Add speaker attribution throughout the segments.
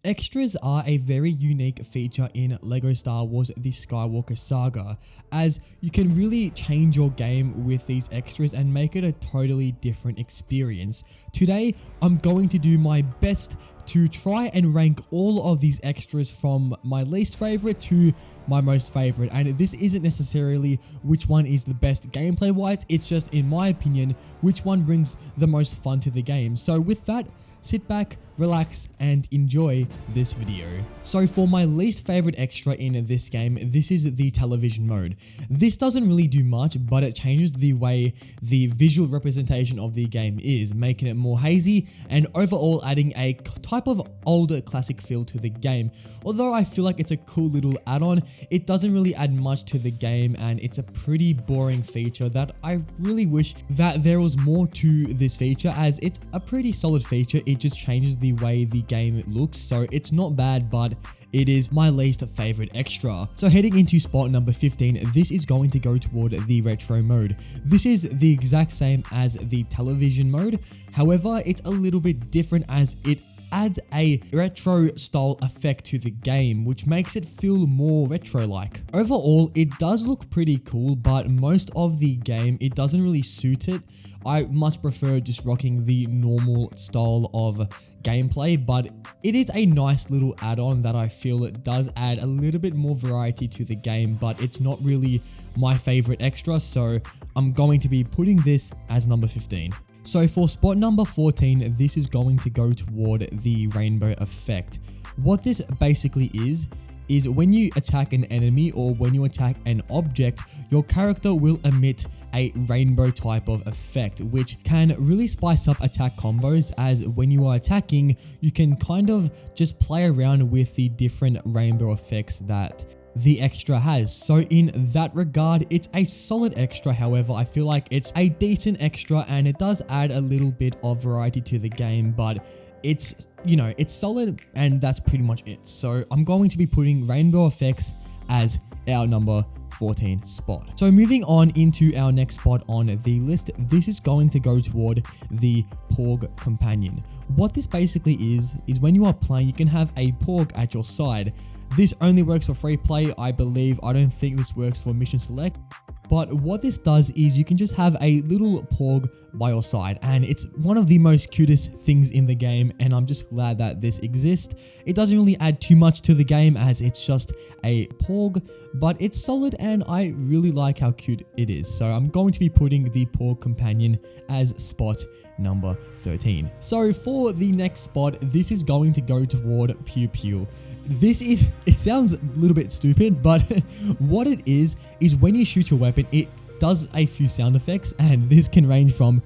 Speaker 1: Extras are a very unique feature in LEGO Star Wars The Skywalker Saga, as you can really change your game with these extras and make it a totally different experience. Today, I'm going to do my best to try and rank all of these extras from my least favorite to my most favorite, and this isn't necessarily which one is the best gameplay wise, it's just in my opinion which one brings the most fun to the game. So with that, sit back, relax, and enjoy this video. So for my least favorite extra in this game, this is the television mode. This doesn't really do much, but it changes the way the visual representation of the game is, making it more hazy and overall adding a type of older classic feel to the game. Although I feel like it's a cool little add-on, it doesn't really add much to the game and it's a pretty boring feature that I really wish that there was more to this feature, as it's a pretty solid feature. It just changes the way the game looks, so it's not bad, but it is my least favorite extra. So heading into spot number 15, this is going to go toward the retro mode. This is the exact same as the television mode, however it's a little bit different as it adds a retro style effect to the game, which makes it feel more retro-like. Overall, it does look pretty cool, but most of the game, it doesn't really suit it. I much prefer just rocking the normal style of gameplay, but it is a nice little add-on that I feel it does add a little bit more variety to the game, but it's not really my favorite extra, so I'm going to be putting this as number 15. So for spot number 14, this is going to go toward the rainbow effect. What this basically is when you attack an enemy or when you attack an object, your character will emit a rainbow type of effect, which can really spice up attack combos, as when you are attacking, you can kind of just play around with the different rainbow effects that the extra has. So in that regard, it's a solid extra. However, I feel like it's a decent extra and it does add a little bit of variety to the game, but it's, you know, it's solid and that's pretty much it. So I'm going to be putting rainbow effects as our number 14 spot. So moving on into our next spot on the list, this is going to go toward the Porg companion. What this basically is when you are playing, you can have a Porg at your side. This only works for free play, I believe. I don't think this works for mission select. But what this does is you can just have a little Porg by your side, and it's one of the most cutest things in the game, and I'm just glad that this exists. It doesn't really add too much to the game as it's just a Porg, but it's solid and I really like how cute it is. So I'm going to be putting the Porg companion as spot number 13. So for the next spot, this is going to go toward Pew Pew. It sounds a little bit stupid, but what it is when you shoot your weapon, it does a few sound effects, and this can range from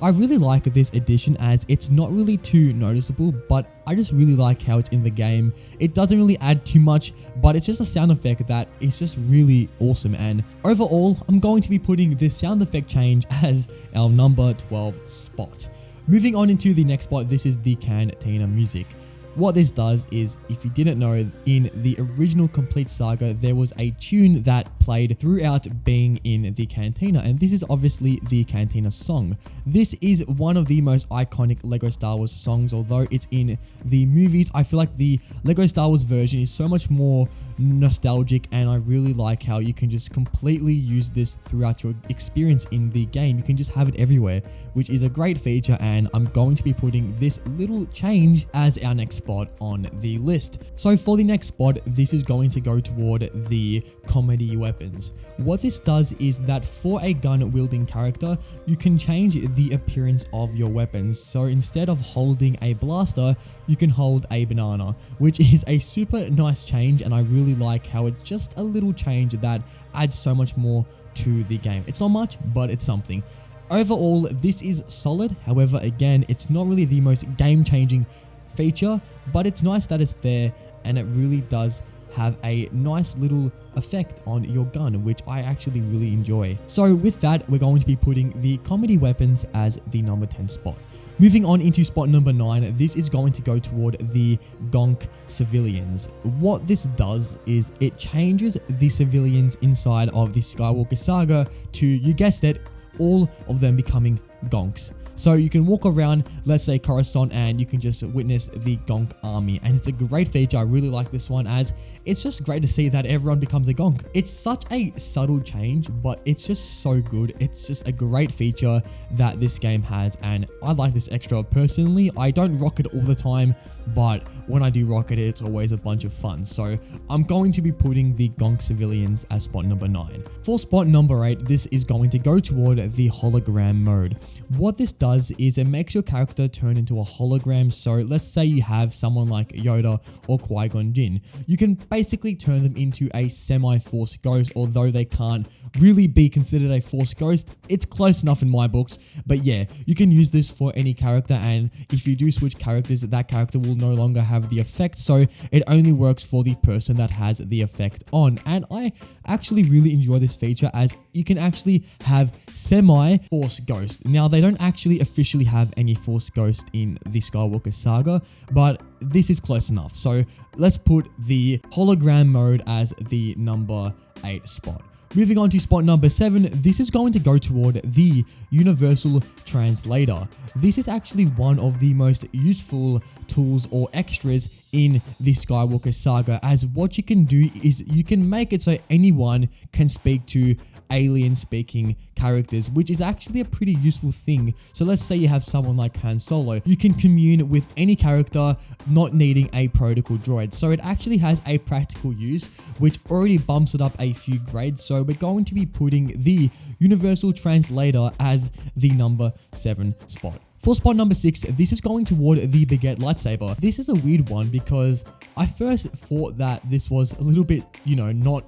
Speaker 1: I really like this addition as it's not really too noticeable, but I just really like how it's in the game. It doesn't really add too much, but it's just a sound effect that is just really awesome, and overall, I'm going to be putting this sound effect change as our number 12 spot. Moving on into the next spot, this is the Cantina music. What this does is, if you didn't know, in the original Complete Saga, there was a tune that played throughout being in the Cantina, and this is obviously the Cantina song. This is one of the most iconic LEGO Star Wars songs, although it's in the movies. I feel like the LEGO Star Wars version is so much more nostalgic, and I really like how you can just completely use this throughout your experience in the game. You can just have it everywhere, which is a great feature, and I'm going to be putting this little change as our next spot on the list. So for the next spot, this is going to go toward the comedy weapons. What this does is that for a gun wielding character, you can change the appearance of your weapons. So instead of holding a blaster, you can hold a banana, which is a super nice change, and I really like how it's just a little change that adds so much more to the game. It's not much, but it's something. Overall, this is solid. However, again, it's not really the most game-changing feature, but it's nice that it's there, and it really does have a nice little effect on your gun, which I actually really enjoy. So with that, we're going to be putting the comedy weapons as the number 10 spot. Moving on into spot number 9, this is going to go toward the Gonk civilians. What this does is it changes the civilians inside of the Skywalker Saga to, you guessed it, all of them becoming gonks. So you can walk around, let's say Coruscant, and you can just witness the gonk army, and it's a great feature. I really like this one, as it's just great to see that everyone becomes a gonk. It's such a subtle change, but it's just so good. It's just a great feature that this game has, and I like this extra personally. I don't rock it all the time, but when I do rock it, it's always a bunch of fun. So I'm going to be putting the gonk civilians as spot number 9. For spot number 8, this is going to go toward the hologram mode. What this does is it makes your character turn into a hologram. So let's say you have someone like Yoda or Qui-Gon Jinn. You can basically turn them into a semi-force ghost, although they can't really be considered a force ghost. It's close enough in my books, but yeah, you can use this for any character, and if you do switch characters, that character will no longer have the effect, so it only works for the person that has the effect on. And I actually really enjoy this feature, as you can actually have semi-force ghost. Now, they don't actually officially have any force ghost in the Skywalker Saga, but this is close enough. So let's put the hologram mode as the number 8 spot. Moving on to spot number 7, this is going to go toward the Universal Translator. This is actually one of the most useful tools or extras in the Skywalker Saga, as what you can do is you can make it so anyone can speak to alien speaking characters, which is actually a pretty useful thing. So let's say you have someone like Han Solo, you can commune with any character not needing a protocol droid. So it actually has a practical use, which already bumps it up a few grades. So we're going to be putting the Universal Translator as the number 7 spot. For spot number 6, this is going toward the Baguette lightsaber. This is a weird one because I first thought that this was a little bit, not,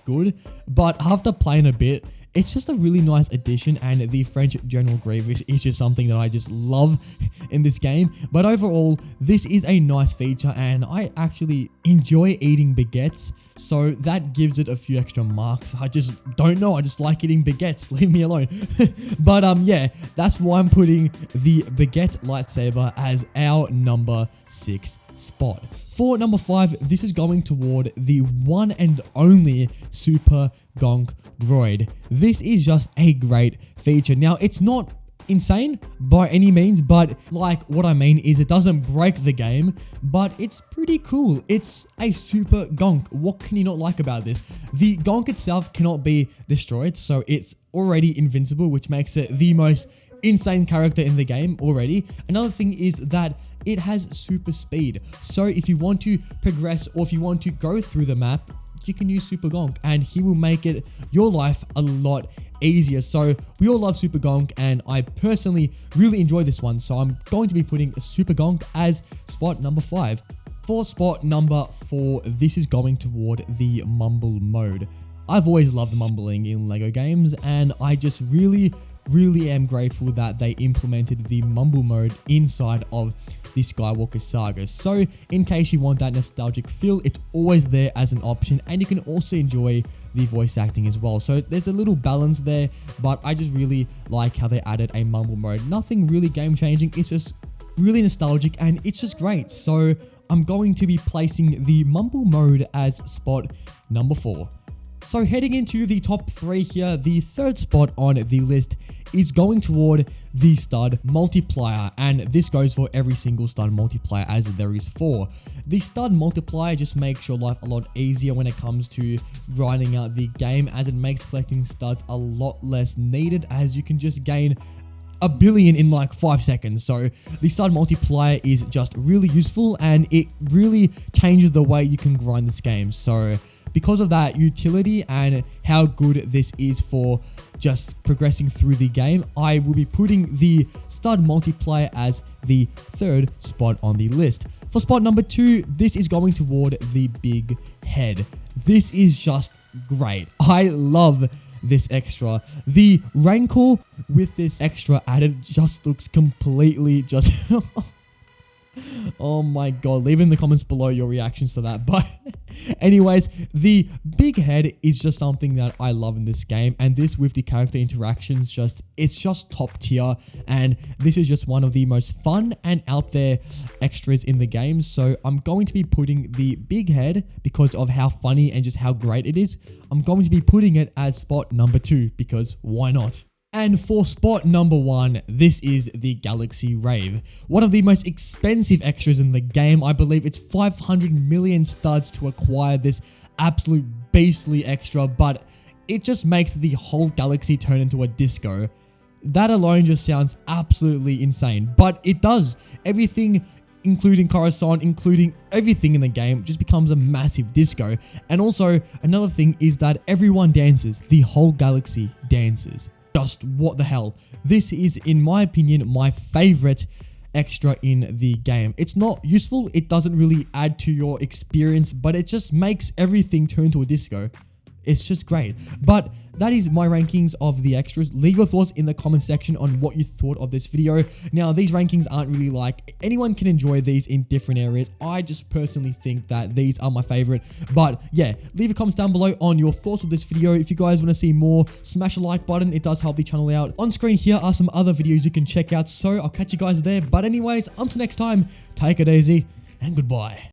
Speaker 1: good, but after playing a bit, it's just a really nice addition, and the French General Grievous is just something that I just love in this game. But overall, this is a nice feature, and I actually enjoy eating baguettes, so that gives it a few extra marks. I just don't know, I just like eating baguettes, leave me alone. But yeah, that's why I'm putting the Baguette lightsaber as our number 6 spot. For number 5, this is going toward the one and only Super Gonk droid. This is just a great feature. Now, it's not insane by any means, but like what I mean is it doesn't break the game, but it's pretty cool. It's a super gonk. What can you not like about this? The gonk itself cannot be destroyed, so it's already invincible, which makes it the most insane character in the game already. Another thing is that it has super speed, so if you want to progress or if you want to go through the map, you can use Super Gonk, and he will make it your life a lot easier. So we all love Super Gonk, and I personally really enjoy this one, so I'm going to be putting Super Gonk as spot number 5. For spot number 4, this is going toward the Mumble mode. I've always loved mumbling in LEGO games, and I just really am grateful that they implemented the Mumble mode inside of the Skywalker Saga. So in case you want that nostalgic feel, it's always there as an option, and you can also enjoy the voice acting as well. So there's a little balance there, but I just really like how they added a Mumble mode. Nothing really game changing, it's just really nostalgic and it's just great. So I'm going to be placing the Mumble mode as spot number 4. So heading into the top 3 here, the third spot on the list is going toward the stud multiplier, and this goes for every single stud multiplier as there is 4. The stud multiplier just makes your life a lot easier when it comes to grinding out the game, as it makes collecting studs a lot less needed, as you can just gain a billion in like 5 seconds. So the stud multiplier is just really useful, and it really changes the way you can grind this game. So because of that utility and how good this is for just progressing through the game, I will be putting the stud multiplier as the 3rd spot on the list. For spot number 2, this is going toward the big head. This is just great. I love this extra. The Rancor with this extra added just looks completely just oh my god, leave in the comments below your reactions to that. But anyways, the big head is just something that I love in this game, and this with the character interactions, it's just top tier, and this is just one of the most fun and out there extras in the game. So I'm going to be putting the big head, because of how funny and just how great it is, I'm going to be putting it as spot number 2, because why not? And for spot number 1, this is the Galaxy Rave. One of the most expensive extras in the game. I believe it's 500 million studs to acquire this absolute beastly extra, but it just makes the whole galaxy turn into a disco. That alone just sounds absolutely insane, but it does. Everything, including Coruscant, including everything in the game, just becomes a massive disco. And also, another thing is that everyone dances. The whole galaxy dances. Just what the hell. This is, in my opinion, my favorite extra in the game. It's not useful, it doesn't really add to your experience, but it just makes everything turn to a disco. It's just great. But that is my rankings of the extras. Leave your thoughts in the comment section on what you thought of this video. Now, these rankings aren't really like, anyone can enjoy these in different areas. I just personally think that these are my favorite. But yeah, leave your comments down below on your thoughts of this video. If you guys want to see more, smash a like button. It does help the channel out. On screen here are some other videos you can check out. So I'll catch you guys there. But anyways, until next time, take it easy and goodbye.